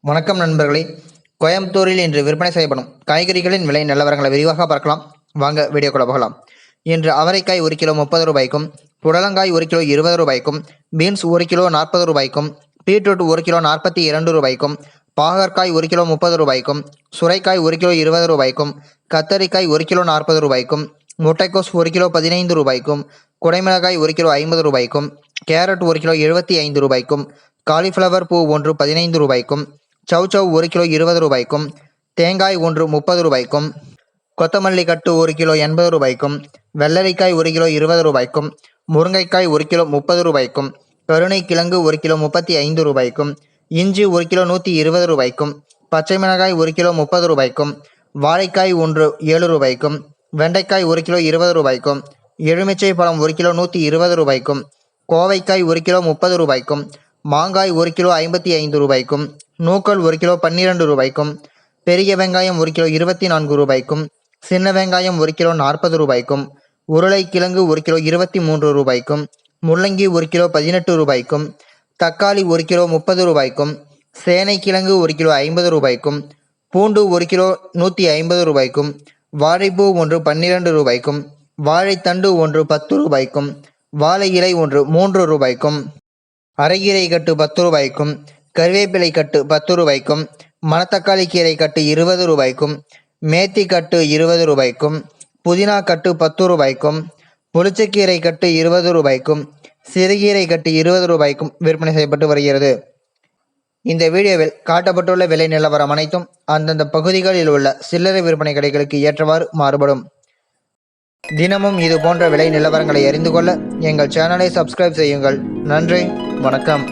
வணக்கம் நண்பர்களே. கோயம்புத்தூரில் இன்று விற்பனை செய்யப்படும் காய்கறிகளின் விலை நிலவரங்களை விரிவாக பார்க்கலாம். வாங்க வீடியோக்குள்ள போகலாம். இன்று அவரைக்காய் 1 கிலோ 30 ரூபாய்க்கும், புடலங்காய் 1 கிலோ 20 ரூபாய்க்கும், பீன்ஸ் 1 கிலோ 40 ரூபாய்க்கும், பீட்ரூட் 1 கிலோ 42 ரூபாய்க்கும், பாகற்காய் 1 கிலோ 30 ரூபாய்க்கும், சுரைக்காய் 1 கிலோ 20 ரூபாய்க்கும், கத்தரிக்காய் 1 கிலோ 40 ரூபாய்க்கும், முட்டைக்கோஸ் 1 கிலோ 15 ரூபாய்க்கும், குடைமிளகாய் 1 கிலோ 50 ரூபாய்க்கும், கேரட் 1 கிலோ 75 ரூபாய்க்கும், காலிஃப்ளவர் பூ 1 15 ரூபாய்க்கும், சௌசௌ 1 கிலோ 20 ரூபாய்க்கும், தேங்காய் 1 30 ரூபாய்க்கும், கொத்தமல்லி கட்டு 1 கிலோ 80 ரூபாய்க்கும், வெள்ளரிக்காய் 1 கிலோ 20 ரூபாய்க்கும், முருங்கைக்காய் 1 கிலோ 30 ரூபாய்க்கும், கருணை கிழங்கு 1 கிலோ 35 ரூபாய்க்கும், இஞ்சி 1 கிலோ 120 ரூபாய்க்கும், பச்சை மிளகாய் 1 கிலோ 30 ரூபாய்க்கும், வாழைக்காய் 1 7 ரூபாய்க்கும், வெண்டைக்காய் 1 கிலோ 20 ரூபாய்க்கும், எலுமிச்சை பழம் 1 கிலோ 120 ரூபாய்க்கும், கோவைக்காய் 1 கிலோ 30 ரூபாய்க்கும், மாங்காய் 1 கிலோ 55 ரூபாய்க்கும், நூக்கல் 1 கிலோ 12 ரூபாய்க்கும், பெரிய வெங்காயம் 1 கிலோ 24 ரூபாய்க்கும், சின்ன வெங்காயம் 1 கிலோ 40 ரூபாய்க்கும், உருளைக்கிழங்கு 1 கிலோ 23 ரூபாய்க்கும், முள்ளங்கி 1 கிலோ 18 ரூபாய்க்கும், தக்காளி 1 கிலோ 30 ரூபாய்க்கும், சேனைக்கிழங்கு 1 கிலோ 50 ரூபாய்க்கும், பூண்டு 1 கிலோ 150 ரூபாய்க்கும், வாழைப்பூ 1 12 ரூபாய்க்கும், வாழைத்தண்டு 1 10 ரூபாய்க்கும், வாழை இலை 1 3 ரூபாய்க்கும், அரைக்கீரை கட்டு 10 ரூபாய்க்கும், கருவேப்பிலை கட்டு 10 ரூபாய்க்கும், மணத்தக்காளி கீரை கட்டு 20 ரூபாய்க்கும், மேத்தி கட்டு 20 ரூபாய்க்கும், புதினா கட்டு 10 ரூபாய்க்கும், புளிச்சக்கீரை கட்டு 20 ரூபாய்க்கும், சிறுகீரை கட்டு 20 ரூபாய்க்கும் விற்பனை செய்யப்பட்டு வருகிறது. இந்த வீடியோவில் காட்டப்பட்டுள்ள விலை நிலவரம் அனைத்தும் அந்தந்த பகுதிகளில் உள்ள சில்லறை விற்பனை கடைகளுக்கு ஏற்றவாறு மாறுபடும். தினமும் இது போன்ற விலை நிலவரங்களை அறிந்து கொள்ள எங்கள் சேனலை சப்ஸ்கிரைப் செய்யுங்கள். நன்றி, வணக்கம்.